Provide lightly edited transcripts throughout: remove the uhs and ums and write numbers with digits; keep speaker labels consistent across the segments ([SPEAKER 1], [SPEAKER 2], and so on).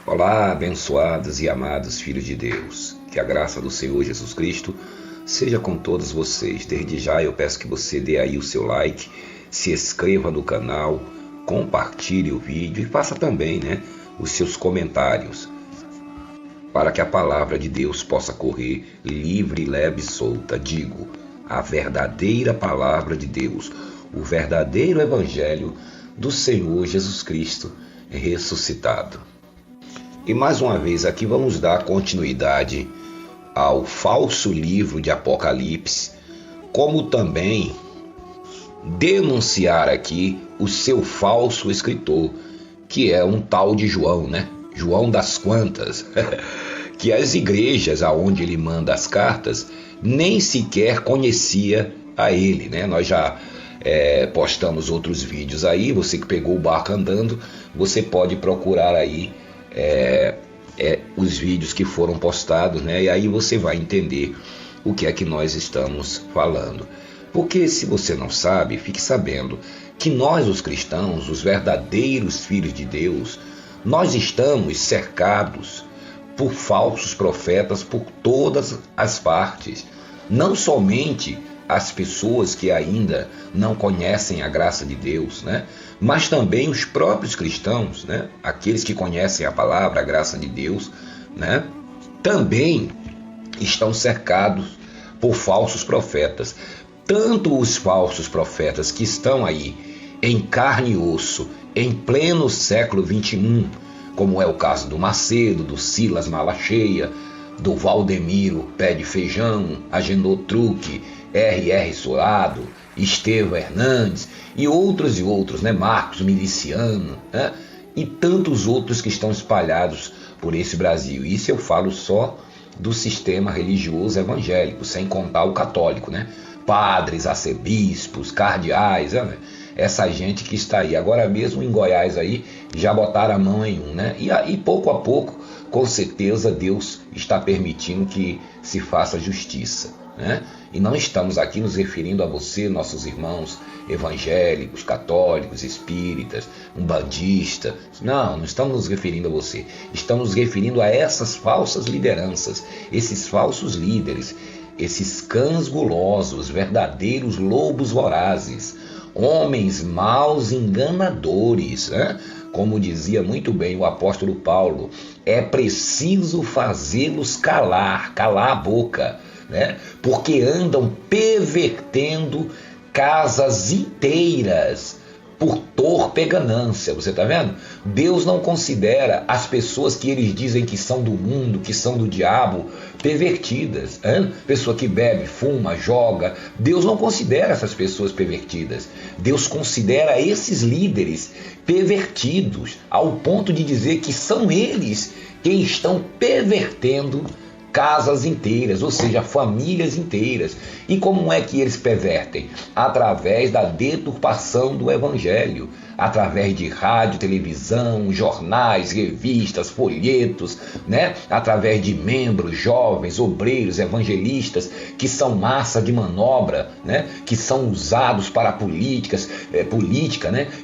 [SPEAKER 1] Olá, abençoados e amados filhos de Deus. Que a graça do Senhor Jesus Cristo seja com todos vocês. Desde já eu peço que você dê aí o seu like, se inscreva no canal, compartilhe o vídeo e faça também, os seus comentários, para que a palavra de Deus possa correr livre, leve e solta. Digo, a verdadeira palavra de Deus, o verdadeiro evangelho do Senhor Jesus Cristo ressuscitado. E mais uma vez aqui vamos dar continuidade ao falso livro de Apocalipse, como também denunciar aqui o seu falso escritor, que é um tal de João, João das Quantas, que as igrejas aonde ele manda as cartas nem sequer conhecia a ele, Nós já postamos outros vídeos aí, você que pegou o barco andando, você pode procurar aí os vídeos que foram postados, e aí você vai entender o que é que nós estamos falando. Porque se você não sabe, fique sabendo que nós, os cristãos, os verdadeiros filhos de Deus, nós estamos cercados por falsos profetas por todas as partes. Não somente as pessoas que ainda não conhecem a graça de Deus, mas também os próprios cristãos, aqueles que conhecem a palavra, a graça de Deus, também estão cercados por falsos profetas. Tanto os falsos profetas que estão aí em carne e osso, em pleno século XXI, como é o caso do Macedo, do Silas Malacheia, do Valdemiro Pé de Feijão, Agenor Truque, R.R. Solado, Estevão Hernandes e outros, Marcos Miliciano, e tantos outros que estão espalhados por esse Brasil. Isso eu falo só do sistema religioso evangélico, sem contar o católico, Padres, arcebispos, cardeais, essa gente que está aí. Agora mesmo em Goiás aí, já botaram a mão em um, E aí pouco a pouco, com certeza Deus está permitindo que se faça justiça, E não estamos aqui nos referindo a você, nossos irmãos evangélicos, católicos, espíritas, umbandistas. Não estamos nos referindo a você. Estamos nos referindo a essas falsas lideranças, esses falsos líderes, esses cães gulosos, verdadeiros lobos vorazes, homens maus enganadores, Como dizia muito bem o apóstolo Paulo, é preciso fazê-los calar a boca, porque andam pervertendo casas inteiras por torpe ganância. Você está vendo? Deus não considera as pessoas que eles dizem que são do mundo, que são do diabo, pervertidas. Pessoa que bebe, fuma, joga. Deus não considera essas pessoas pervertidas. Deus considera esses líderes pervertidos, ao ponto de dizer que são eles quem estão pervertendo casas inteiras, ou seja, famílias inteiras. E como é que eles pervertem? Através da deturpação do evangelho, através de rádio, televisão, jornais, revistas, folhetos, através de membros, jovens, obreiros, evangelistas, que são massa de manobra, que são usados para política,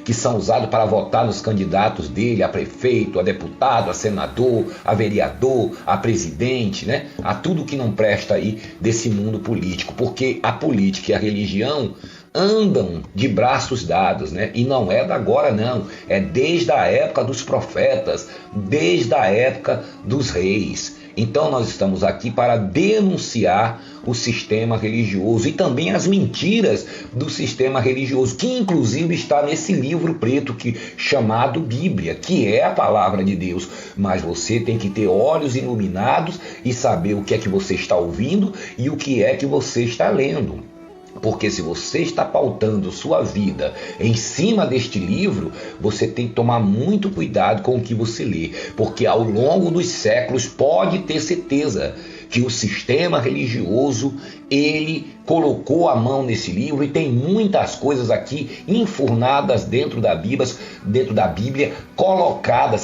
[SPEAKER 1] que são usados para votar nos candidatos dele, a prefeito, a deputado, a senador, a vereador, a presidente, a tudo que não presta aí desse mundo político, porque a política e a religião andam de braços dados, e não é da agora não, é desde a época dos profetas, desde a época dos reis. Então nós estamos aqui para denunciar o sistema religioso e também as mentiras do sistema religioso, que inclusive está nesse livro preto chamado Bíblia, que é a palavra de Deus. Mas você tem que ter olhos iluminados e saber o que é que você está ouvindo e o que é que você está lendo. Porque se você está pautando sua vida em cima deste livro, você tem que tomar muito cuidado com o que você lê. Porque ao longo dos séculos, pode ter certeza que o sistema religioso, ele colocou a mão nesse livro e tem muitas coisas aqui enfurnadas dentro da Bíblia,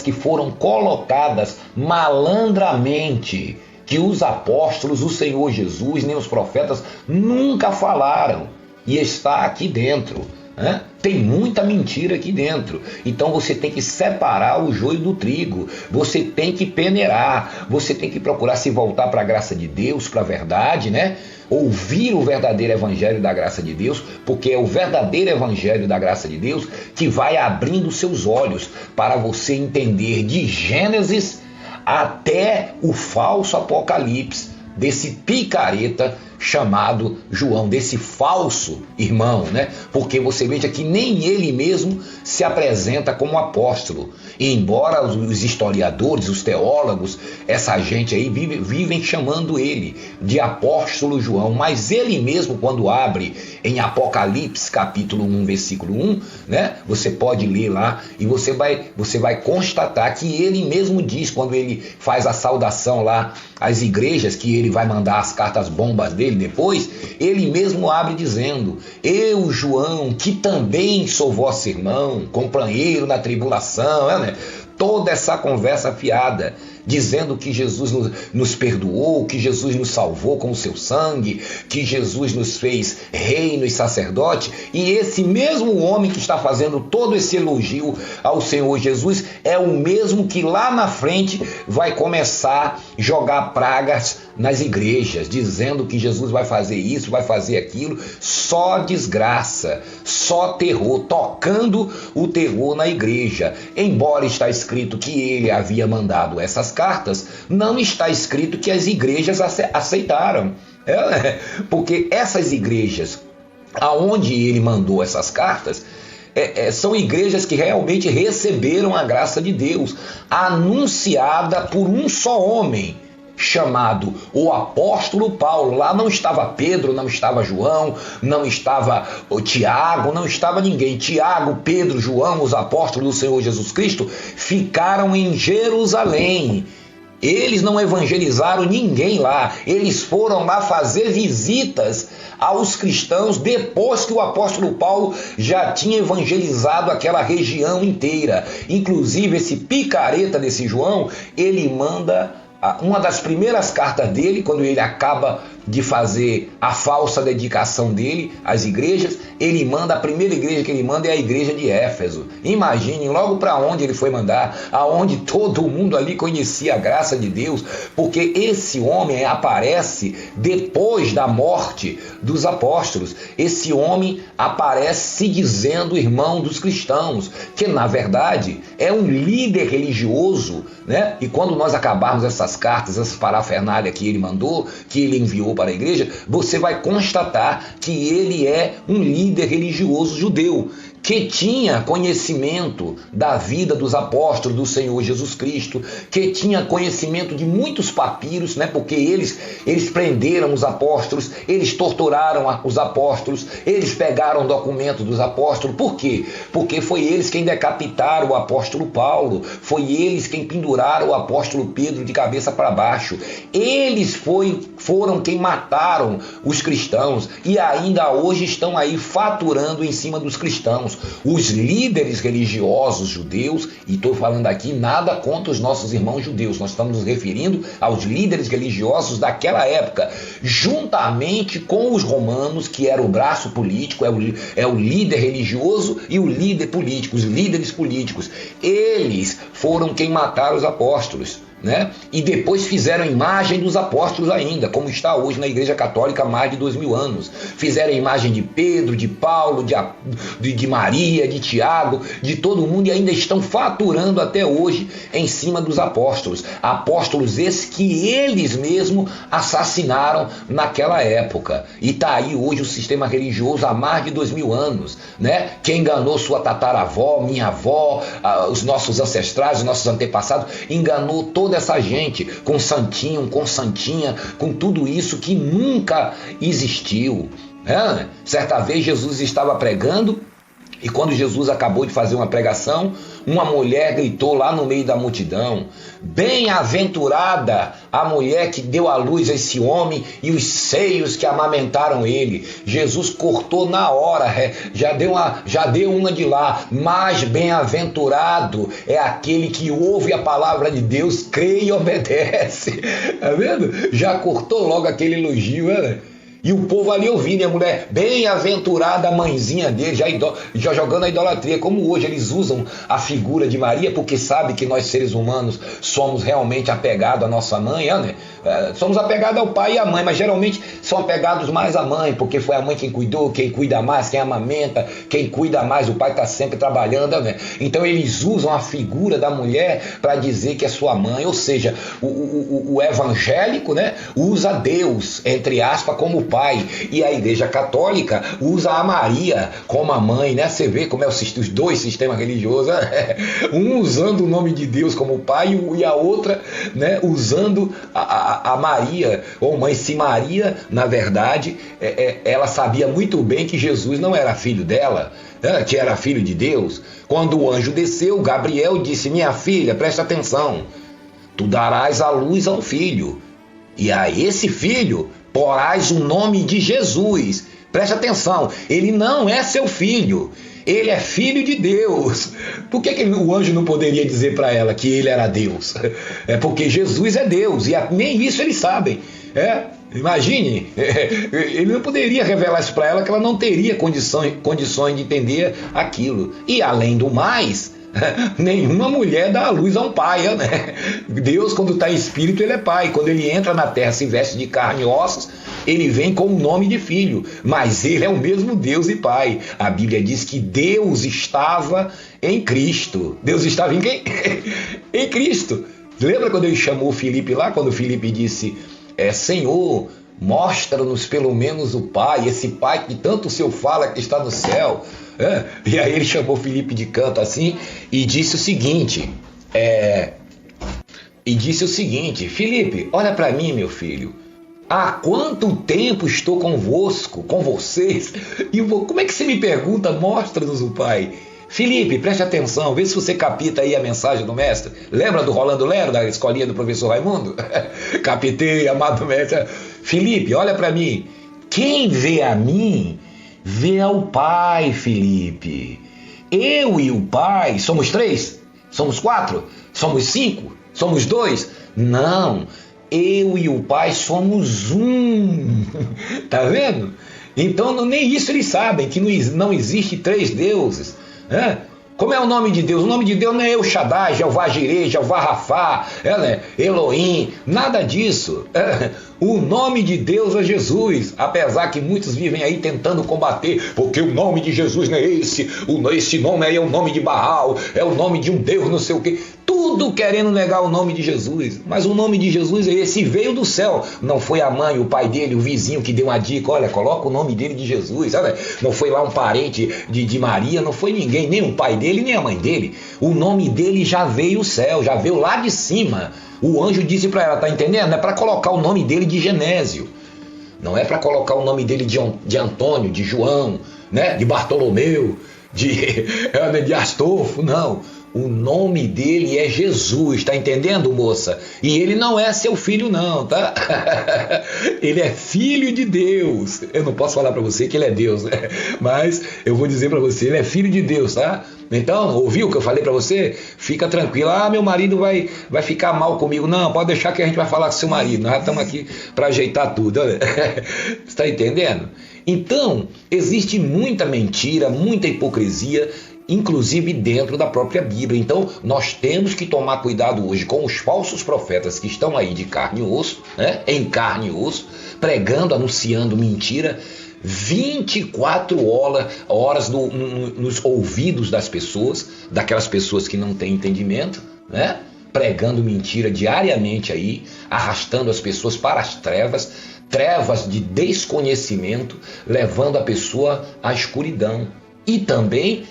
[SPEAKER 1] que foram colocadas malandramente, que os apóstolos, o Senhor Jesus, nem os profetas nunca falaram, e está aqui dentro. né? Tem muita mentira aqui dentro. Então você tem que separar o joio do trigo. Você tem que peneirar. Você tem que procurar se voltar para a graça de Deus, para a verdade, né? Ouvir o verdadeiro evangelho da graça de Deus, porque é o verdadeiro evangelho da graça de Deus que vai abrindo seus olhos para você entender de Gênesis até o falso Apocalipse, desse picareta chamado João, desse falso irmão, né? Porque você veja que nem ele mesmo se apresenta como apóstolo. E embora os historiadores, os teólogos, essa gente aí vivem chamando ele de apóstolo João, mas ele mesmo, quando abre em Apocalipse capítulo 1, versículo 1, né? Você pode ler lá e você vai constatar que ele mesmo diz, quando ele faz a saudação lá às igrejas, que ele vai mandar as cartas bombas dele depois, ele mesmo abre dizendo: eu, João, que também sou vosso irmão, companheiro na tribulação, né? Toda essa conversa fiada, dizendo que Jesus nos perdoou, que Jesus nos salvou com o seu sangue, que Jesus nos fez reino e sacerdote. E esse mesmo homem que está fazendo todo esse elogio ao Senhor Jesus é o mesmo que lá na frente vai começar a jogar pragas nas igrejas, dizendo que Jesus vai fazer isso, vai fazer aquilo. Só desgraça, só terror, tocando o terror na igreja. Embora está escrito que ele havia mandado essas cartas, não está escrito que as igrejas aceitaram. Porque essas igrejas aonde ele mandou essas cartas são igrejas que realmente receberam a graça de Deus, anunciada por um só homem, chamado o apóstolo Paulo. Lá não estava Pedro, não estava João, não estava o Tiago, não estava ninguém. Tiago, Pedro, João, os apóstolos do Senhor Jesus Cristo, ficaram em Jerusalém. Eles não evangelizaram ninguém lá. Eles foram lá fazer visitas aos cristãos depois que o apóstolo Paulo já tinha evangelizado aquela região inteira. Inclusive esse picareta desse João, ele manda uma das primeiras cartas dele, quando ele acaba de fazer a falsa dedicação dele às igrejas, ele manda, a primeira igreja que ele manda é a igreja de Éfeso. Imaginem logo para onde ele foi mandar, aonde todo mundo ali conhecia a graça de Deus, porque esse homem aparece depois da morte dos apóstolos. Esse homem aparece se dizendo irmão dos cristãos, que na verdade é um líder religioso, né? E quando nós acabarmos essas cartas, essa parafernália que ele mandou, que ele enviou para a igreja, você vai constatar que ele é um líder religioso judeu, que tinha conhecimento da vida dos apóstolos do Senhor Jesus Cristo, que tinha conhecimento de muitos papiros, né? Porque eles prenderam os apóstolos, eles torturaram os apóstolos, eles pegaram documentos dos apóstolos. Por quê? Porque foi eles quem decapitaram o apóstolo Paulo, foi eles quem penduraram o apóstolo Pedro de cabeça para baixo. Eles foram quem mataram os cristãos e ainda hoje estão aí faturando em cima dos cristãos. Os líderes religiosos judeus, e estou falando aqui nada contra os nossos irmãos judeus, nós estamos nos referindo aos líderes religiosos daquela época, juntamente com os romanos, que era o braço político, é o líder religioso e o líder político, os líderes políticos. Eles foram quem mataram os apóstolos, né? E depois fizeram a imagem dos apóstolos ainda, como está hoje na Igreja Católica há mais de 2000 anos. Fizeram a imagem de Pedro, de Paulo, de Maria, de Tiago, de todo mundo, e ainda estão faturando até hoje em cima dos apóstolos. Apóstolos esses que eles mesmos assassinaram naquela época. E está aí hoje o sistema religioso há mais de 2000 anos, né? Que enganou sua tataravó, minha avó, os nossos ancestrais, os nossos antepassados, enganou toda essa gente com santinho, com santinha, com tudo isso que nunca existiu. Certa vez Jesus estava pregando e quando Jesus acabou de fazer uma pregação, uma mulher gritou lá no meio da multidão: bem-aventurada a mulher que deu à luz a esse homem e os seios que amamentaram ele. Jesus cortou na hora, já deu uma de lá. Mas bem-aventurado é aquele que ouve a palavra de Deus, crê e obedece. Tá vendo? Já cortou logo aquele elogio, né? E o povo ali ouvindo, e a mulher, bem-aventurada a mãezinha dele, já jogando a idolatria, como hoje eles usam a figura de Maria, porque sabe que nós seres humanos somos realmente apegados à nossa mãe, né? Somos apegados ao pai e à mãe, mas geralmente são apegados mais à mãe, porque foi a mãe quem cuidou, quem cuida mais, quem amamenta, quem cuida mais, o pai está sempre trabalhando, né? Então eles usam a figura da mulher para dizer que é sua mãe, ou seja, o evangélico, né, usa Deus, entre aspas, como pai, e a Igreja Católica usa a Maria como a mãe, né? Você vê como é os dois sistemas religiosos, um usando o nome de Deus como pai e a outra, né, usando a Maria ou mãe. Se Maria, na verdade, ela sabia muito bem que Jesus não era filho dela, que era filho de Deus. Quando o anjo desceu, Gabriel disse: minha filha, presta atenção, tu darás à luz a um filho, e a esse filho porás o nome de Jesus. Presta atenção, ele não é seu filho, ele é filho de Deus. Por que o anjo não poderia dizer para ela que ele era Deus? É porque Jesus é Deus, e nem isso eles sabem. Imagine, ele não poderia revelar isso para ela, que ela não teria condições de entender aquilo. E além do mais, nenhuma mulher dá a luz a um pai, né? Deus, quando está em espírito, ele é pai. Quando ele entra na terra, se veste de carne e ossos, ele vem com o nome de filho, mas ele é o mesmo Deus e Pai. A Bíblia diz que Deus estava em Cristo. Deus estava em quem? Em Cristo. Lembra quando ele chamou Filipe lá, quando Filipe disse: Senhor, mostra-nos pelo menos o Pai, esse Pai que tanto o Senhor fala que está no céu. E aí ele chamou Filipe de canto assim e disse o seguinte: Filipe, olha para mim, meu filho. Há quanto tempo estou convosco, com vocês? E como é que você me pergunta, mostra-nos o Pai? Filipe, preste atenção, vê se você capta aí a mensagem do mestre. Lembra do Rolando Lero, da escolinha do professor Raimundo? Captei, amado mestre. Filipe, olha para mim. Quem vê a mim, vê ao Pai, Filipe. Eu e o Pai, somos 3? Somos 4? Somos 5? Somos 2? Não. Eu e o Pai somos um. Tá vendo? Então nem isso eles sabem, que não existe 3 deuses. Como é o nome de Deus? O nome de Deus não é El Shaddai, Jeová Jireh, Jeová Rafá, né? Elohim, nada disso. O nome de Deus é Jesus, apesar que muitos vivem aí tentando combater, porque o nome de Jesus não é esse nome aí é o nome de Baal, é o nome de um Deus não sei o quê. Tudo querendo negar o nome de Jesus, mas o nome de Jesus é esse, veio do céu. Não foi a mãe, o pai dele, o vizinho que deu uma dica: olha, coloca o nome dele de Jesus, sabe? Não foi lá um parente de Maria, não foi ninguém, nem o pai dele, nem a mãe dele. O nome dele já veio do céu, já veio lá de cima. O anjo disse para ela, tá entendendo? É para colocar o nome dele de Genésio, não é para colocar o nome dele de Antônio, de João, né? De Bartolomeu, de Astolfo, não. O nome dele é Jesus, tá entendendo, moça? E ele não é seu filho não, tá? Ele é filho de Deus. Eu não posso falar para você que ele é Deus, né? Mas eu vou dizer para você, ele é filho de Deus, tá? Então, ouviu o que eu falei para você? Fica tranquilo. Meu marido vai ficar mal comigo. Não, pode deixar que a gente vai falar com seu marido. Nós já estamos aqui para ajeitar tudo. Você está entendendo? Então, existe muita mentira, muita hipocrisia, inclusive dentro da própria Bíblia. Então nós temos que tomar cuidado hoje com os falsos profetas que estão aí de carne e osso, né? Em carne e osso, pregando, anunciando mentira 24 horas nos ouvidos das pessoas, daquelas pessoas que não têm entendimento, né? Pregando mentira diariamente aí, arrastando as pessoas para as trevas de desconhecimento, levando a pessoa à escuridão. E também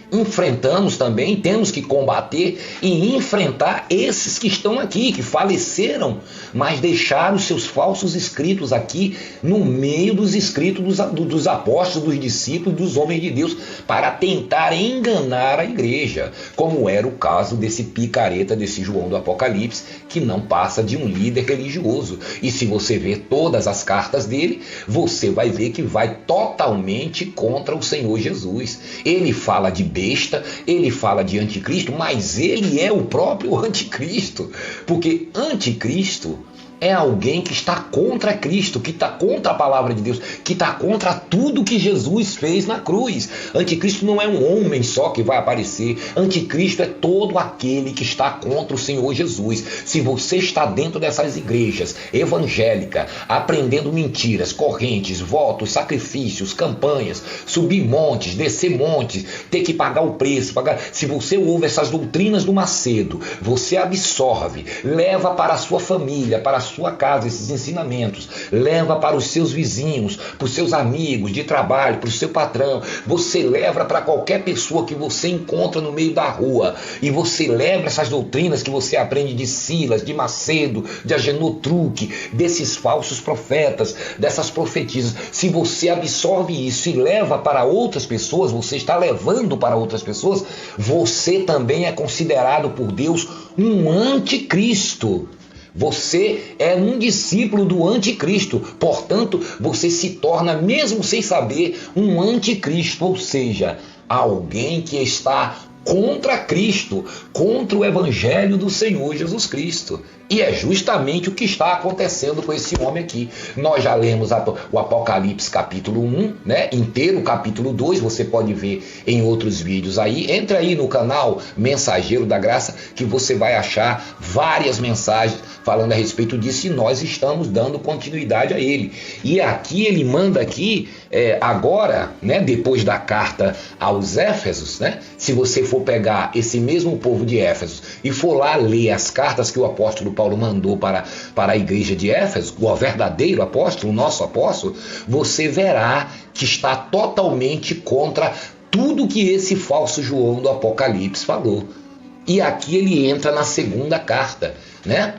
[SPEAKER 1] temos que combater e enfrentar esses que estão aqui, que faleceram, mas deixaram seus falsos escritos aqui no meio dos escritos dos apóstolos, dos discípulos, dos homens de Deus, para tentar enganar a igreja, como era o caso desse picareta, desse João do Apocalipse, que não passa de um líder religioso. E se você ver todas as cartas dele, você vai ver que vai totalmente contra o Senhor Jesus. Ele fala de besta, ele fala de anticristo, mas ele é o próprio anticristo, porque anticristo é alguém que está contra Cristo, que está contra a palavra de Deus, que está contra tudo que Jesus fez na cruz. Anticristo não é um homem só que vai aparecer. Anticristo é todo aquele que está contra o Senhor Jesus. Se você está dentro dessas igrejas evangélicas, aprendendo mentiras, correntes, votos, sacrifícios, campanhas, subir montes, descer montes, ter que pagar o preço, se você ouve essas doutrinas do Macedo, você absorve, leva para a sua família, para a sua casa esses ensinamentos, leva para os seus vizinhos, para os seus amigos de trabalho, para o seu patrão, você leva para qualquer pessoa que você encontra no meio da rua, e você leva essas doutrinas que você aprende de Silas, de Macedo, de Agenor Truque, desses falsos profetas, dessas profetisas. Se você absorve isso e leva para outras pessoas, você está levando para outras pessoas, você também é considerado por Deus um anticristo. Você é um discípulo do anticristo, portanto, você se torna, mesmo sem saber, um anticristo, ou seja, alguém que está contra Cristo, contra o evangelho do Senhor Jesus Cristo. E é justamente o que está acontecendo com esse homem aqui. Nós já lemos o Apocalipse capítulo 1, né? Inteiro, capítulo 2, você pode ver em outros vídeos aí. Entra aí no canal Mensageiro da Graça, que você vai achar várias mensagens falando a respeito disso, e nós estamos dando continuidade a ele. E aqui ele manda aqui, agora, né, depois da carta aos Éfesos, né? Se você for pegar esse mesmo povo de Éfeso e for lá ler as cartas que o apóstolo Paulo mandou para a igreja de Éfeso, o verdadeiro apóstolo, o nosso apóstolo, você verá que está totalmente contra tudo que esse falso João do Apocalipse falou. E aqui ele entra na segunda carta, né?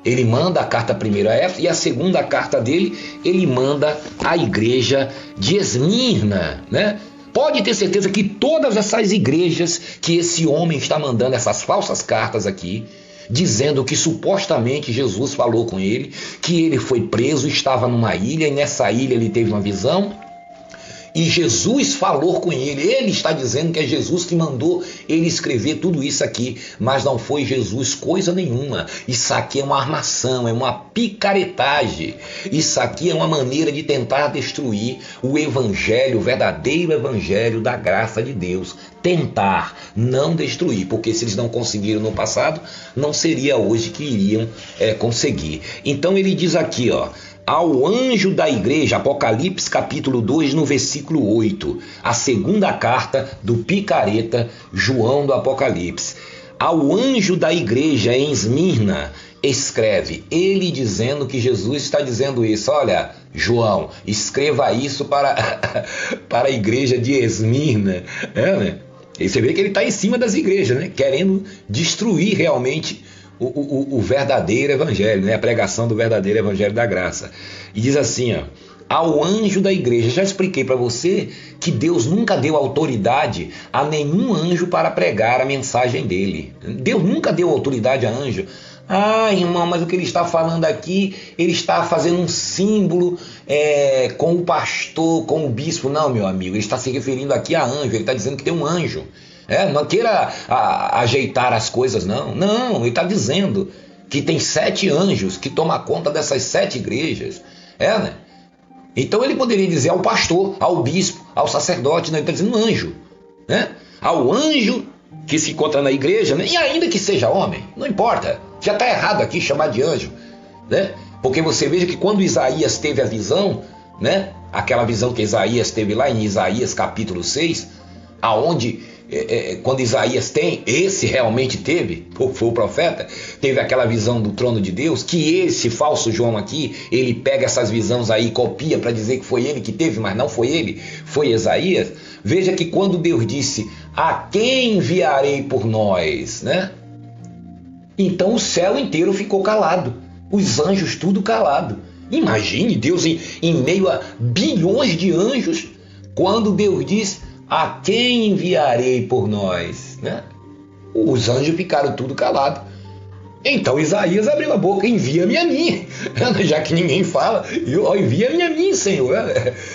[SPEAKER 1] Ele manda a carta primeira a Éfeso, e a segunda carta dele, ele manda à igreja de Esmirna, né? Pode ter certeza que todas essas igrejas que esse homem está mandando essas falsas cartas aqui, dizendo que supostamente Jesus falou com ele, que ele foi preso, estava numa ilha, e nessa ilha ele teve uma visão, e Jesus falou com ele. Ele está dizendo que é Jesus que mandou ele escrever tudo isso aqui, mas não foi Jesus coisa nenhuma. Isso aqui é uma armação, é uma picaretagem. Isso aqui é uma maneira de tentar destruir o evangelho, o verdadeiro evangelho da graça de Deus. Tentar, não destruir, porque se eles não conseguiram no passado, não seria hoje que iriam conseguir. Então ele diz aqui, ó, ao anjo da igreja, Apocalipse capítulo 2, no versículo 8, a segunda carta do picareta João do Apocalipse. Ao anjo da igreja em Esmirna, escreve, ele dizendo que Jesus está dizendo isso. Olha, João, escreva isso para a igreja de Esmirna. Né? E você vê que ele está em cima das igrejas, né? Querendo destruir realmente o verdadeiro evangelho, né? A pregação do verdadeiro evangelho da graça. E diz assim, ó, ao anjo da igreja. Já expliquei para você que Deus nunca deu autoridade a nenhum anjo para pregar a mensagem dele. Deus nunca deu autoridade a anjo. Ah, irmão, mas o que ele está falando aqui, ele está fazendo um símbolo com o pastor, com o bispo. Não, meu amigo, ele está se referindo aqui a anjo, ele está dizendo que tem um anjo. Não queira ajeitar as coisas, não. Não, ele está dizendo que tem 7 anjos que tomam conta dessas 7 igrejas. Né? Então ele poderia dizer ao pastor, ao bispo, ao sacerdote, né? Ele está dizendo anjo. Né? Ao anjo que se encontra na igreja, né? E ainda que seja homem, não importa. Já está errado aqui chamar de anjo. Né? Porque você veja que quando Isaías teve a visão, né? Aquela visão que Isaías teve lá em Isaías capítulo 6, aonde quando Isaías esse realmente teve, foi o profeta, teve aquela visão do trono de Deus, que esse falso João aqui, ele pega essas visões aí e copia para dizer que foi ele que teve, mas não foi ele, foi Isaías. Veja que quando Deus disse, a quem enviarei por nós, né? Então o céu inteiro ficou calado, os anjos tudo calado. Imagine Deus em meio a bilhões de anjos, quando Deus diz, a quem enviarei por nós? Né? Os anjos ficaram tudo calados. Então Isaías abriu a boca, envia-me a mim. Já que ninguém fala, envia-me a mim, Senhor.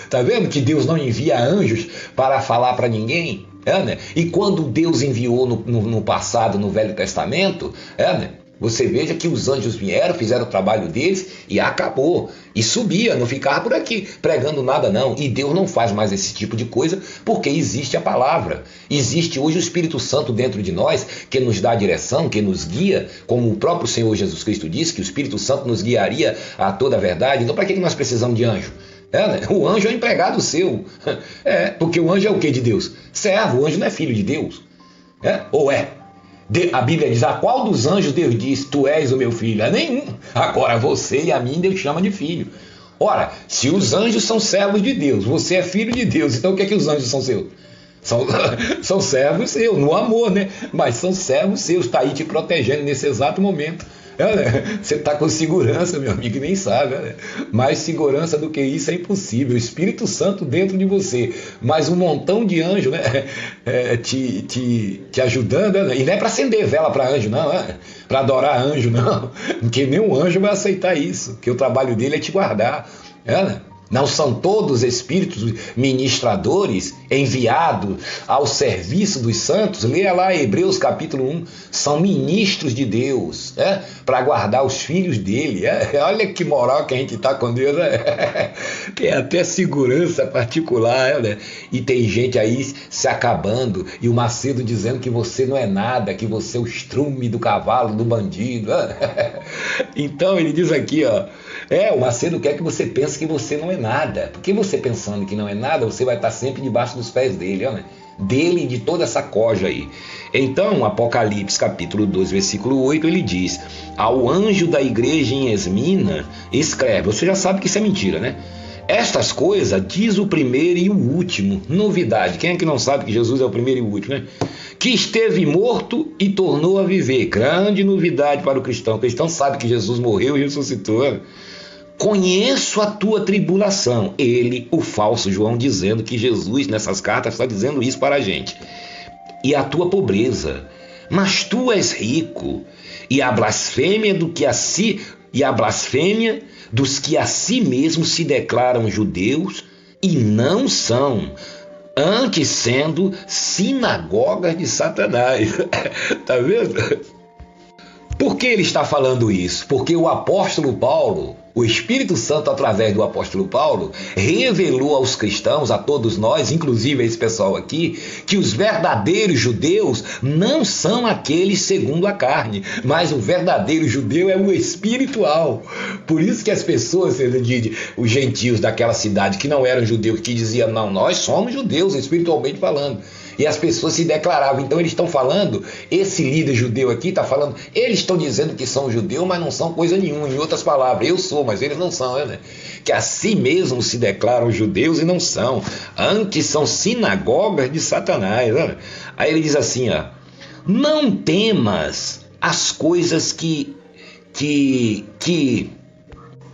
[SPEAKER 1] Está vendo que Deus não envia anjos para falar para ninguém? Né? E quando Deus enviou no passado, no Velho Testamento, né? Você veja que os anjos vieram, fizeram o trabalho deles e acabou. E subia, não ficava por aqui pregando nada não. E Deus não faz mais esse tipo de coisa porque existe a palavra. Existe hoje o Espírito Santo dentro de nós que nos dá a direção, que nos guia, como o próprio Senhor Jesus Cristo disse, que o Espírito Santo nos guiaria a toda a verdade. Então para que nós precisamos de anjo? Né? O anjo é um empregado seu. Porque o anjo é o que de Deus? Servo, o anjo não é filho de Deus. Ou é? A Bíblia diz, a qual dos anjos Deus diz, tu és o meu filho? A nenhum. Agora você e a mim Deus chama de filho. Ora, se os anjos são servos de Deus, você é filho de Deus, então o que é que os anjos são seus? São servos seus, no amor, né? Mas são servos seus, está aí te protegendo nesse exato momento. Você está com segurança, meu amigo, nem sabe. Mais segurança do que isso é impossível. O Espírito Santo dentro de você, mais um montão de anjos, né? te ajudando. Né? E não é para acender vela para anjo, não. Para adorar anjo, não. Porque nenhum anjo vai aceitar isso. Porque o trabalho dele é te guardar. Não são todos espíritos ministradores enviados ao serviço dos santos? Leia lá Hebreus capítulo 1. São ministros de Deus, para guardar os filhos dele. Olha que moral que a gente está com Deus. Tem até segurança particular. E tem gente aí se acabando. E o Macedo dizendo que você não é nada, que você é o estrume do cavalo, do bandido. Então ele diz aqui, o Macedo quer que você pense que você não é nada. Porque você pensando que não é nada, você vai estar sempre debaixo dos pés dele, dele e de toda essa coja aí. Então, Apocalipse capítulo 2, versículo 8, ele diz: ao anjo da igreja em Esmina, escreve. Você já sabe que isso é mentira, né? Estas coisas diz o primeiro e o último. Novidade. Quem é que não sabe que Jesus é o primeiro e o último, né? Que esteve morto e tornou a viver. Grande novidade para o cristão. O cristão sabe que Jesus morreu e ressuscitou. Conheço a tua tribulação. Ele, o falso João, dizendo que Jesus, nessas cartas, está dizendo isso para a gente. E a tua pobreza. Mas tu és rico. E a blasfêmia dos que a si mesmos se declaram judeus e não são, antes sendo sinagogas de Satanás. Tá vendo? Por que ele está falando isso? Porque o apóstolo Paulo, o Espírito Santo, através do apóstolo Paulo, revelou aos cristãos, a todos nós, inclusive a esse pessoal aqui, que os verdadeiros judeus não são aqueles segundo a carne, mas o verdadeiro judeu é o espiritual. Por isso que as pessoas, os gentios daquela cidade que não eram judeus, que diziam, não, nós somos judeus, espiritualmente falando. E as pessoas se declaravam. Então eles estão falando, esse líder judeu aqui está falando, eles estão dizendo que são judeus, mas não são coisa nenhuma. Em outras palavras, eu sou, mas eles não são, Que a si mesmos se declaram judeus e não são. Antes são sinagogas de Satanás. Aí ele diz assim, não temas as coisas que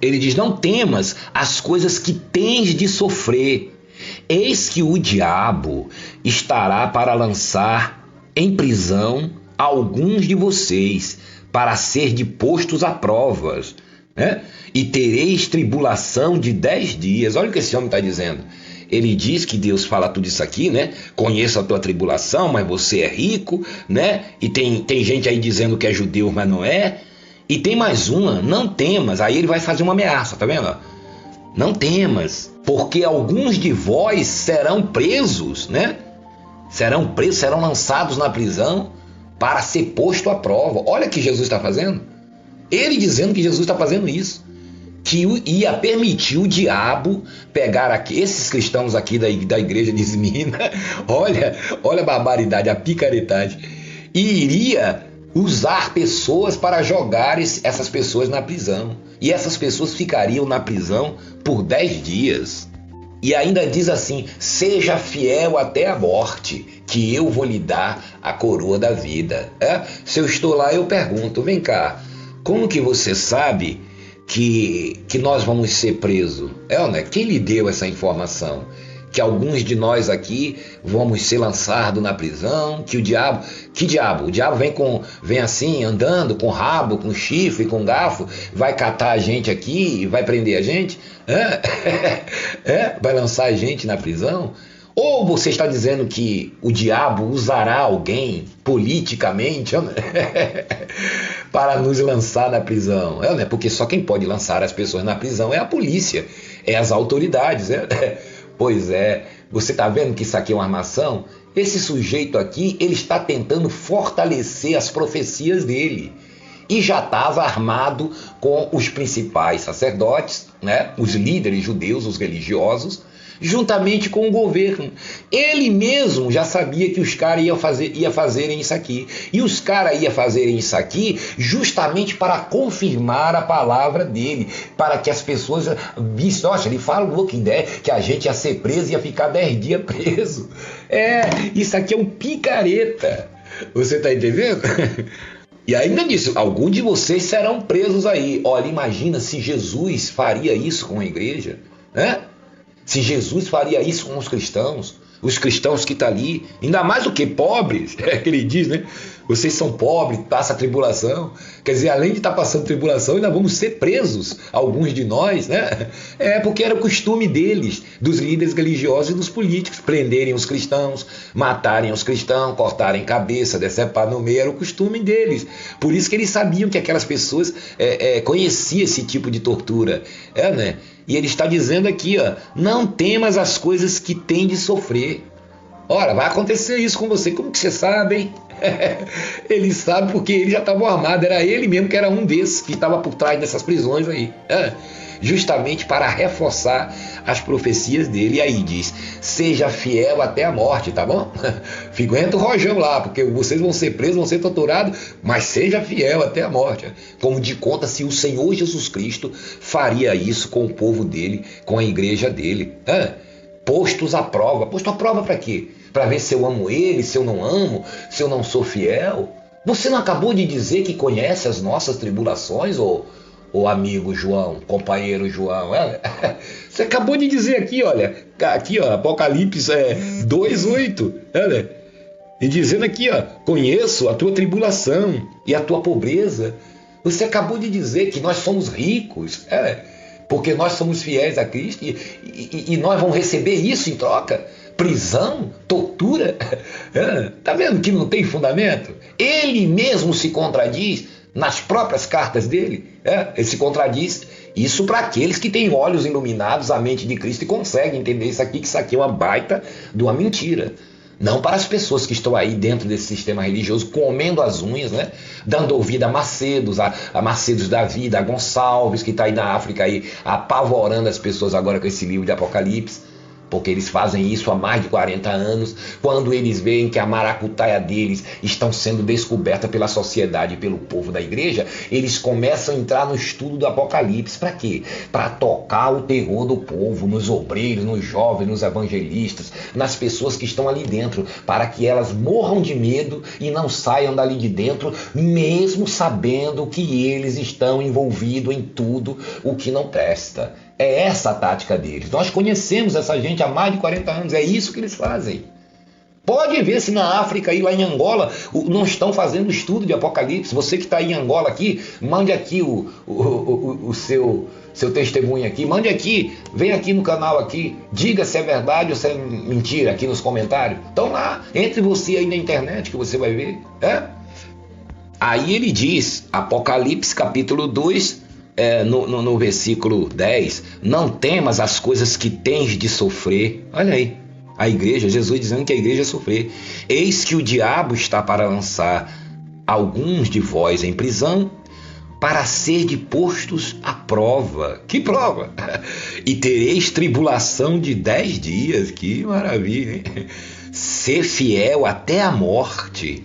[SPEAKER 1] ele diz, não temas as coisas que tens de sofrer. Eis que o diabo estará para lançar em prisão alguns de vocês, para ser de postos a provas, e tereis tribulação de 10 dias. Olha o que esse homem está dizendo. Ele diz que Deus fala tudo isso aqui, Conheço a tua tribulação, mas você é rico, E tem gente aí dizendo que é judeu, mas não é. E tem mais uma, não temas. Aí ele vai fazer uma ameaça, tá vendo? Não temas, porque alguns de vós serão presos, serão lançados na prisão para ser posto à prova. Olha o que Jesus está fazendo. Ele dizendo que Jesus está fazendo isso. Que ia permitir o diabo pegar aqui, esses cristãos aqui da igreja de Esmina. Olha a barbaridade, a picaretagem. E iria usar pessoas para jogar essas pessoas na prisão. E essas pessoas ficariam na prisão por 10 dias. E ainda diz assim, seja fiel até a morte, que eu vou lhe dar a coroa da vida. Se eu estou lá, eu pergunto, vem cá, como que você sabe que nós vamos ser presos? Quem lhe deu essa informação? Que alguns de nós aqui vamos ser lançados na prisão, que diabo? O diabo vem assim, andando com rabo, com chifre, com garfo, vai catar a gente aqui e vai prender a gente? Vai lançar a gente na prisão? Ou você está dizendo que o diabo usará alguém politicamente para nos lançar na prisão? Porque só quem pode lançar as pessoas na prisão é a polícia, é as autoridades. Pois é, você está vendo que isso aqui é uma armação? Esse sujeito aqui, ele está tentando fortalecer as profecias dele. E já estava armado com os principais sacerdotes, os líderes judeus, os religiosos, juntamente com o governo. Ele mesmo já sabia que os caras iam fazerem isso aqui. E os caras iam fazerem isso aqui justamente para confirmar a palavra dele, para que as pessoas vissem, nossa, ele falou que ideia que a gente ia ser preso e ia ficar 10 dias preso. Isso aqui é um picareta. Você está entendendo? E ainda disse, alguns de vocês serão presos aí. Olha, imagina se Jesus faria isso com a igreja, Se Jesus faria isso com os cristãos que estão ali, ainda mais do que pobres, que ele diz, Vocês são pobres, passa tribulação. Quer dizer, além de estar passando tribulação, ainda vamos ser presos, alguns de nós, porque era o costume deles, dos líderes religiosos e dos políticos, prenderem os cristãos, matarem os cristãos, cortarem cabeça, decepar no meio, era o costume deles. Por isso que eles sabiam que aquelas pessoas conheciam esse tipo de tortura, E ele está dizendo aqui, não temas as coisas que tem de sofrer. Ora, vai acontecer isso com você. Como que você sabe, hein? Ele sabe porque ele já estava armado. Era ele mesmo que era um desses que estava por trás dessas prisões aí. Justamente para reforçar as profecias dele. E aí diz, seja fiel até a morte, tá bom? Aguenta o rojão lá, porque vocês vão ser presos, vão ser torturados, mas seja fiel até a morte. Como de conta se o Senhor Jesus Cristo faria isso com o povo dele, com a igreja dele. Postos à prova. Posto à prova para quê? Para ver se eu amo ele, se eu não amo, se eu não sou fiel. Você não acabou de dizer que conhece as nossas tribulações, ô amigo João, companheiro João? Você acabou de dizer aqui, olha, Apocalipse 2:8, e dizendo aqui, conheço a tua tribulação e a tua pobreza. Você acabou de dizer que nós somos ricos, porque nós somos fiéis a Cristo e nós vamos receber isso em troca. Prisão, tortura, tá vendo que não tem fundamento? Ele mesmo se contradiz nas próprias cartas dele, ele se contradiz. Isso para aqueles que têm olhos iluminados, a mente de Cristo, e conseguem entender isso aqui, que isso aqui é uma baita de uma mentira. Não para as pessoas que estão aí dentro desse sistema religioso, comendo as unhas, dando ouvido a Macedos, a Macedos da vida, a Gonçalves, que está aí na África, aí, apavorando as pessoas agora com esse livro de Apocalipse. Porque eles fazem isso há mais de 40 anos, quando eles veem que a maracutaia deles estão sendo descoberta pela sociedade e pelo povo da igreja, eles começam a entrar no estudo do Apocalipse. Para quê? Para tocar o terror do povo, nos obreiros, nos jovens, nos evangelistas, nas pessoas que estão ali dentro, para que elas morram de medo e não saiam dali de dentro, mesmo sabendo que eles estão envolvidos em tudo o que não presta. É essa a tática deles. Nós conhecemos essa gente há mais de 40 anos. É isso que eles fazem. Pode ver se na África e lá em Angola não estão fazendo estudo de Apocalipse. Você que está em Angola aqui, mande aqui o seu testemunho aqui. Mande aqui, vem aqui no canal aqui. Diga se é verdade ou se é mentira aqui nos comentários. Então lá, entre você aí na internet que você vai ver. Aí ele diz, Apocalipse capítulo 2, no versículo 10, não temas as coisas que tens de sofrer. Olha aí, a igreja, Jesus dizendo que a igreja ia sofrer. Eis que o diabo está para lançar alguns de vós em prisão, para ser postos à prova. Que prova? E tereis tribulação de 10 dias. Que maravilha, hein? Ser fiel até a morte,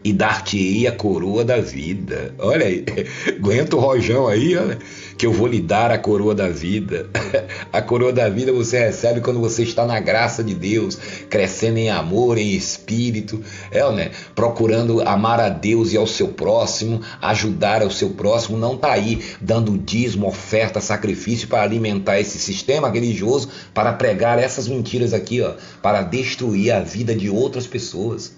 [SPEAKER 1] e dar-te-ei a coroa da vida. Olha aí, aguenta o rojão aí, olha, que eu vou lhe dar a coroa da vida. A coroa da vida você recebe quando você está na graça de Deus, crescendo em amor, em espírito, procurando amar a Deus e ao seu próximo, ajudar ao seu próximo, não está aí dando dízimo, oferta, sacrifício para alimentar esse sistema religioso, para pregar essas mentiras aqui, para destruir a vida de outras pessoas.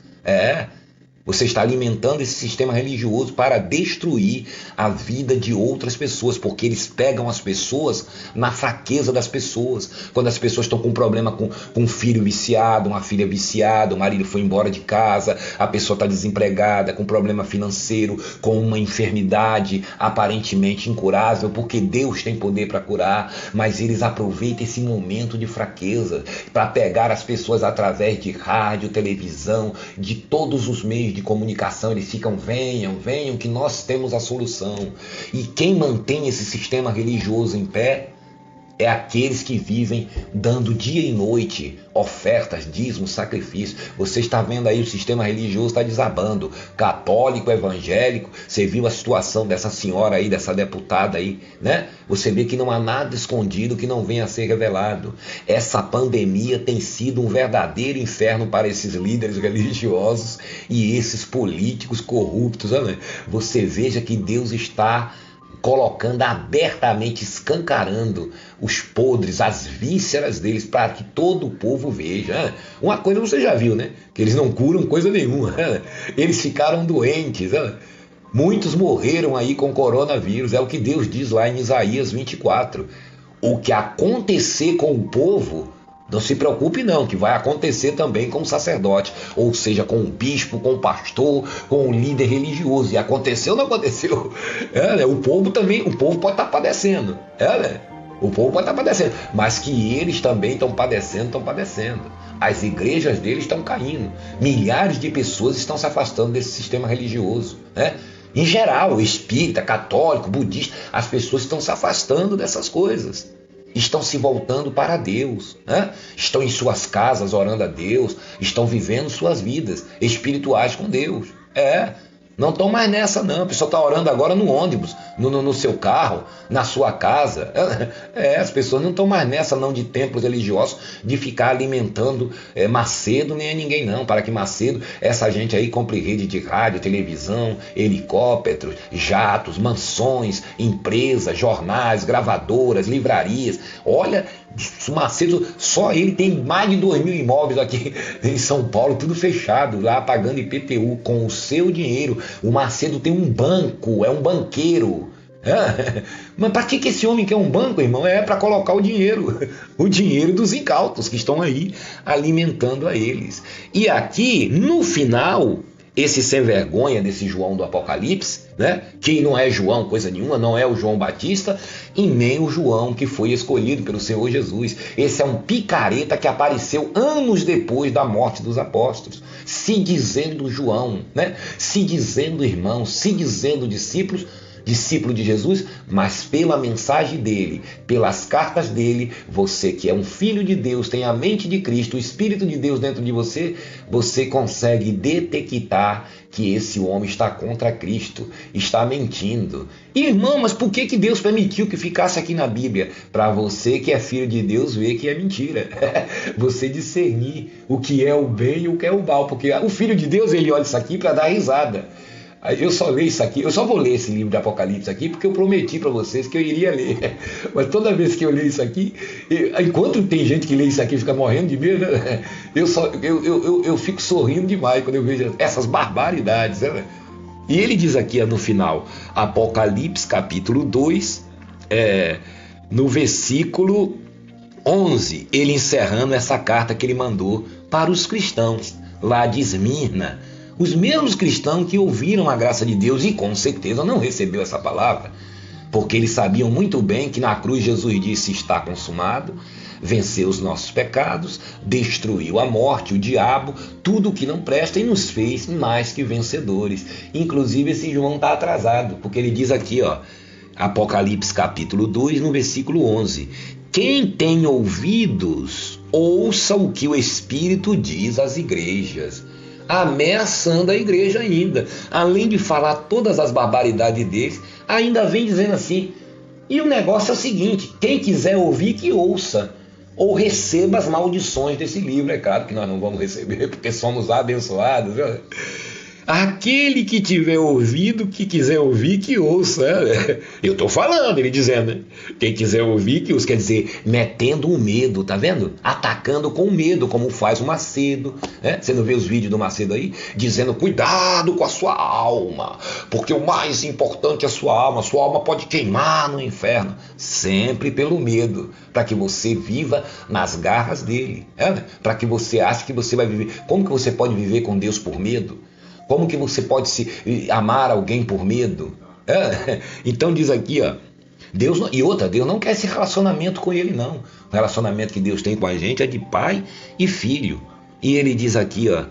[SPEAKER 1] Você está alimentando esse sistema religioso para destruir a vida de outras pessoas, porque eles pegam as pessoas na fraqueza das pessoas. Quando as pessoas estão com problema com um filho viciado, uma filha viciada, o marido foi embora de casa, a pessoa está desempregada, com problema financeiro, com uma enfermidade aparentemente incurável, porque Deus tem poder para curar, mas eles aproveitam esse momento de fraqueza para pegar as pessoas através de rádio, televisão, de todos os meios de comunicação. Eles ficam, venham, que nós temos a solução. E quem mantém esse sistema religioso em pé é aqueles que vivem dando dia e noite ofertas, dízimos, sacrifícios. Você está vendo aí, o sistema religioso está desabando. Católico, evangélico, você viu a situação dessa senhora aí, dessa deputada aí, né? Você vê que não há nada escondido que não venha a ser revelado. Essa pandemia tem sido um verdadeiro inferno para esses líderes religiosos e esses políticos corruptos. Né? Você veja que Deus está colocando abertamente, escancarando os podres, as vísceras deles, para que todo o povo veja. Uma coisa você já viu, né? Que eles não curam coisa nenhuma. Eles ficaram doentes. Muitos morreram aí com coronavírus. É o que Deus diz lá em Isaías 24. O que acontecer com o povo, não se preocupe não, que vai acontecer também com o sacerdote, ou seja, com o bispo, com o pastor, com o líder religioso. E aconteceu ou não aconteceu? O povo também, o povo pode estar padecendo. O povo pode estar padecendo, mas que eles também estão padecendo. As igrejas deles estão caindo. Milhares de pessoas estão se afastando desse sistema religioso. Em geral, espírita, católico, budista, as pessoas estão se afastando dessas coisas. Estão se voltando para Deus, Estão em suas casas orando a Deus, estão vivendo suas vidas espirituais com Deus. Não estão mais nessa não, a pessoa está orando agora no ônibus, no seu carro, na sua casa. As pessoas não estão mais nessa não de templos religiosos, de ficar alimentando Macedo nem a ninguém não, para que Macedo, essa gente aí compre rede de rádio, televisão, helicópteros, jatos, mansões, empresas, jornais, gravadoras, livrarias. Olha, Macedo, só ele tem mais de 2.000 imóveis aqui em São Paulo, tudo fechado, lá pagando IPTU com o seu dinheiro. O Macedo tem um banco, é um banqueiro. Mas para que esse homem quer um banco, irmão? É para colocar o dinheiro dos incautos que estão aí alimentando a eles. E aqui, no final, esse sem vergonha desse João do Apocalipse, que não é João coisa nenhuma, não é o João Batista e nem o João que foi escolhido pelo Senhor Jesus. Esse é um picareta que apareceu anos depois da morte dos apóstolos, se dizendo João, se dizendo irmão, se dizendo discípulo de Jesus, mas pela mensagem dele, pelas cartas dele, você que é um filho de Deus, tem a mente de Cristo, o Espírito de Deus dentro de você, você consegue detectar que esse homem está contra Cristo, está mentindo. Irmão, mas por que Deus permitiu que ficasse aqui na Bíblia? Para você que é filho de Deus ver que é mentira. Você discernir o que é o bem e o que é o mal, porque o filho de Deus, ele olha isso aqui para dar risada. Eu só leio isso aqui, eu só vou ler esse livro de Apocalipse aqui porque eu prometi para vocês que eu iria ler. Mas toda vez que eu leio isso aqui, enquanto tem gente que lê isso aqui e fica morrendo de medo, eu fico sorrindo demais quando eu vejo essas barbaridades. E ele diz aqui no final, Apocalipse capítulo 2, no versículo 11, ele encerrando essa carta que ele mandou para os cristãos lá de Esmirna. Os mesmos cristãos que ouviram a graça de Deus e com certeza não recebeu essa palavra, porque eles sabiam muito bem que na cruz Jesus disse: está consumado, venceu os nossos pecados, destruiu a morte, o diabo, tudo o que não presta e nos fez mais que vencedores. Inclusive esse João está atrasado, porque ele diz aqui, Apocalipse capítulo 2, no versículo 11, quem tem ouvidos, ouça o que o Espírito diz às igrejas. Ameaçando a igreja ainda, além de falar todas as barbaridades deles, ainda vem dizendo assim, e o negócio é o seguinte, quem quiser ouvir que ouça, ou receba as maldições desse livro. É claro que nós não vamos receber, porque somos abençoados. Aquele que tiver ouvido, que quiser ouvir, que ouça. Eu estou falando, ele dizendo, né? Quem quiser ouvir, que ouça. Quer dizer, metendo o medo, tá vendo? Atacando com medo, como faz o Macedo. Né? Você não vê os vídeos do Macedo aí? Dizendo, cuidado com a sua alma, porque o mais importante é a sua alma pode queimar no inferno. Sempre pelo medo, para que você viva nas garras dele. Para que você ache que você vai viver. Como que você pode viver com Deus por medo? Como que você pode amar alguém por medo? Então diz aqui, ó, Deus não, e outra, Deus não quer esse relacionamento com ele, não. O relacionamento que Deus tem com a gente é de pai e filho. E ele diz aqui, ó,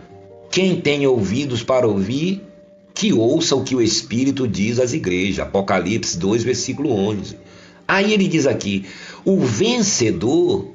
[SPEAKER 1] quem tem ouvidos para ouvir, que ouça o que o Espírito diz às igrejas. Apocalipse 2, versículo 11. Aí ele diz aqui, o vencedor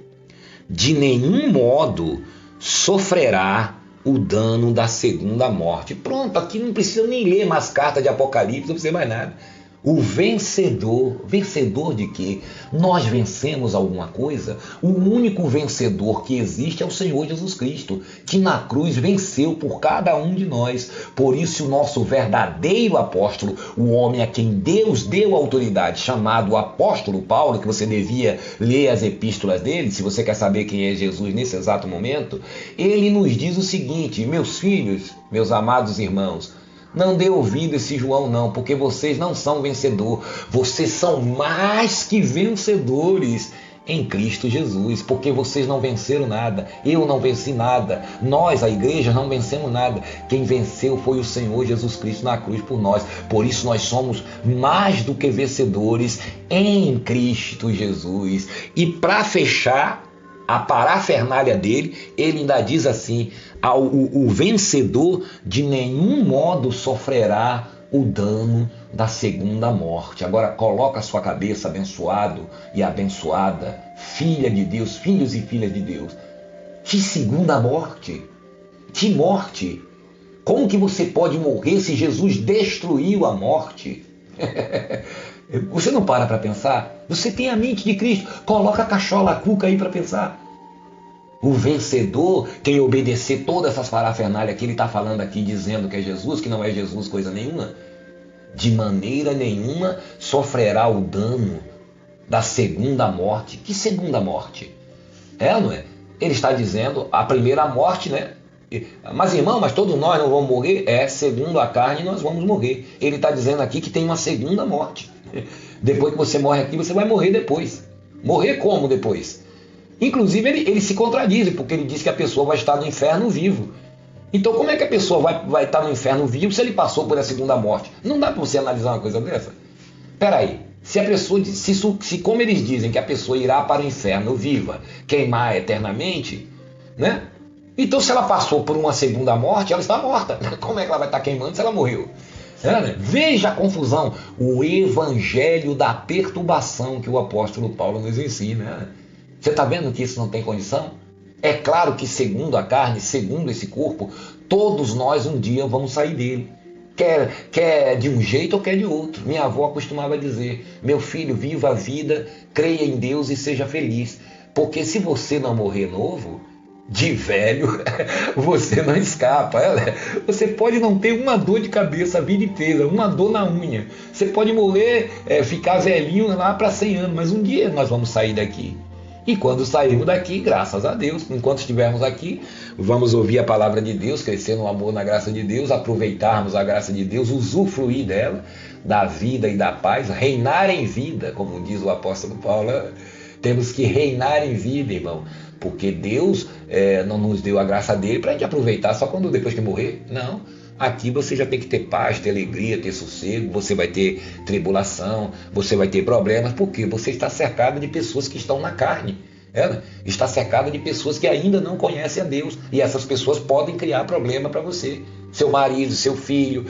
[SPEAKER 1] de nenhum modo sofrerá o dano da segunda morte. Pronto, aqui não precisa nem ler mais carta de Apocalipse, não precisa mais nada. O vencedor, vencedor de quê? Nós vencemos alguma coisa? O único vencedor que existe é o Senhor Jesus Cristo, que na cruz venceu por cada um de nós. Por isso o nosso verdadeiro apóstolo, o homem a quem Deus deu autoridade, chamado apóstolo Paulo, que você devia ler as epístolas dele, se você quer saber quem é Jesus nesse exato momento, ele nos diz o seguinte, meus filhos, meus amados irmãos, não dê ouvido a esse João não, porque vocês não são vencedor, vocês são mais que vencedores em Cristo Jesus, porque vocês não venceram nada, eu não venci nada, nós, a igreja, não vencemos nada, quem venceu foi o Senhor Jesus Cristo na cruz por nós, por isso nós somos mais do que vencedores em Cristo Jesus. E para fechar a parafernália dele, ele ainda diz assim, o vencedor de nenhum modo sofrerá o dano da segunda morte. Agora coloca a sua cabeça, abençoado e abençoada, filha de Deus, filhos e filhas de Deus. Que segunda morte? Que morte? Como que você pode morrer se Jesus destruiu a morte? Você não para pensar? Você tem a mente de Cristo. Coloca a cachola, a cuca aí para pensar. O vencedor, quem obedecer todas essas parafernálias que ele está falando aqui, dizendo que é Jesus, que não é Jesus coisa nenhuma, de maneira nenhuma sofrerá o dano da segunda morte. Que segunda morte? Não é? Ele está dizendo a primeira morte, né? Mas irmão, mas todos nós não vamos morrer? Segundo a carne nós vamos morrer. Ele está dizendo aqui que tem uma segunda morte. Depois que você morre aqui, você vai morrer depois. Morrer como depois? Inclusive ele se contradiz, porque ele diz que a pessoa vai estar no inferno vivo. Então como é que a pessoa vai estar no inferno vivo se ele passou por a segunda morte? Não dá para você analisar uma coisa dessa? Peraí, se a pessoa, se como eles dizem que a pessoa irá para o inferno viva, queimar eternamente, né? Então se ela passou por uma segunda morte, ela está morta. Como é que ela vai estar queimando se ela morreu? Veja a confusão, o evangelho da perturbação que o apóstolo Paulo nos ensina. Você está vendo que isso não tem condição? É claro que segundo a carne, segundo esse corpo, todos nós um dia vamos sair dele. Quer de um jeito ou quer de outro. Minha avó costumava dizer, meu filho, viva a vida, creia em Deus e seja feliz. Porque se você não morrer novo, de velho, você não escapa. Você pode não ter uma dor de cabeça a vida inteira, uma dor na unha. Você pode morrer, ficar velhinho lá para 100 anos, mas um dia nós vamos sair daqui. E quando sairmos daqui, graças a Deus, enquanto estivermos aqui, vamos ouvir a palavra de Deus, crescer no amor, na graça de Deus, aproveitarmos a graça de Deus, usufruir dela, da vida e da paz, reinar em vida, como diz o apóstolo Paulo. Temos que reinar em vida, irmão, porque Deus não nos deu a graça dele para a gente aproveitar só depois que morrer. Não. Aqui você já tem que ter paz, ter alegria, ter sossego, você vai ter tribulação, você vai ter problemas, porque você está cercado de pessoas que estão na carne. Está cercado de pessoas que ainda não conhecem a Deus, e essas pessoas podem criar problema para você. Seu marido, seu filho,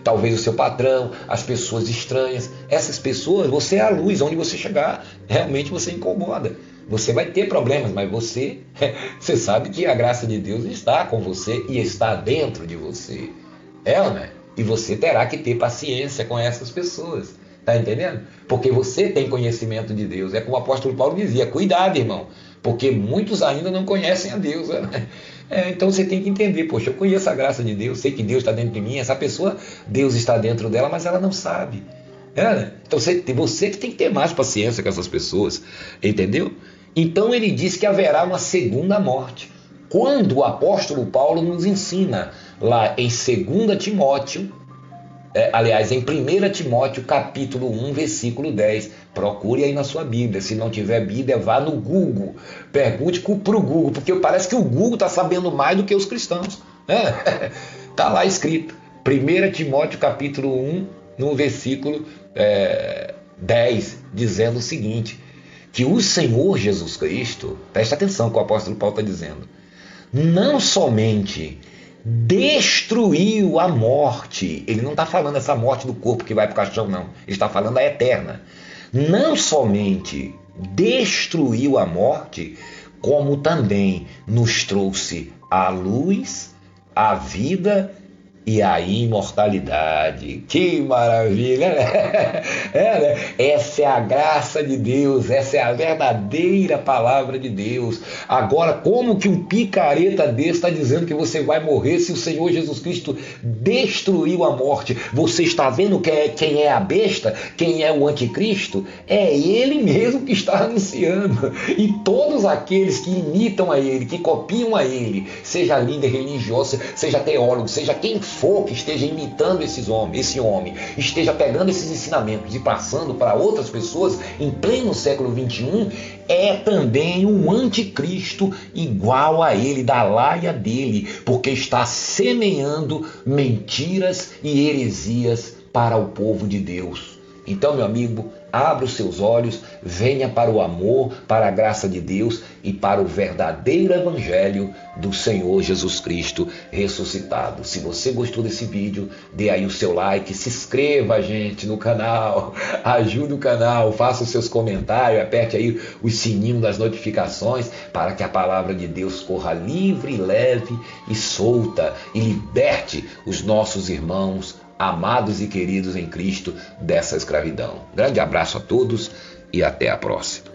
[SPEAKER 1] talvez o seu patrão, as pessoas estranhas. Essas pessoas, você é a luz, onde você chegar, realmente você incomoda. Você vai ter problemas, mas você sabe que a graça de Deus está com você e está dentro de você. Né? E você terá que ter paciência com essas pessoas. Está entendendo? Porque você tem conhecimento de Deus. É como o apóstolo Paulo dizia, cuidado, irmão, porque muitos ainda não conhecem a Deus. Então você tem que entender, poxa, eu conheço a graça de Deus, sei que Deus está dentro de mim, essa pessoa, Deus está dentro dela, mas ela não sabe. Então você que tem que ter mais paciência com essas pessoas, entendeu? Então ele diz que haverá uma segunda morte. Quando o apóstolo Paulo nos ensina lá em 2 Timóteo, aliás, em 1 Timóteo capítulo 1, versículo 10, procure aí na sua Bíblia, se não tiver Bíblia, vá no Google, pergunte para o Google, porque parece que o Google está sabendo mais do que os cristãos. Está lá escrito, 1 Timóteo capítulo 1, no versículo 10, dizendo o seguinte, que o Senhor Jesus Cristo, presta atenção que o apóstolo Paulo está dizendo, não somente destruiu a morte, ele não está falando essa morte do corpo que vai para o caixão, não, ele está falando a eterna, não somente destruiu a morte, como também nos trouxe a luz, a vida e a imortalidade. Que maravilha, né? Essa é a graça de Deus, essa é a verdadeira palavra de Deus. Agora, como que um picareta desse está dizendo que você vai morrer se o Senhor Jesus Cristo destruiu a morte? Você está vendo quem é a besta? Quem é o anticristo? É ele mesmo que está anunciando. E todos aqueles que imitam a ele, que copiam a ele, seja líder religioso, seja teólogo, seja quem for que esteja imitando esse homem, esteja pegando esses ensinamentos e passando para outras pessoas em pleno século XXI, é também um anticristo igual a ele, da laia dele, porque está semeando mentiras e heresias para o povo de Deus. Então, meu amigo, abra os seus olhos, venha para o amor, para a graça de Deus e para o verdadeiro evangelho do Senhor Jesus Cristo ressuscitado. Se você gostou desse vídeo, dê aí o seu like, se inscreva, gente, no canal, ajude o canal, faça os seus comentários, aperte aí o sininho das notificações para que a palavra de Deus corra livre, leve e solta e liberte os nossos irmãos amados e queridos em Cristo dessa escravidão. Grande abraço a todos e até a próxima.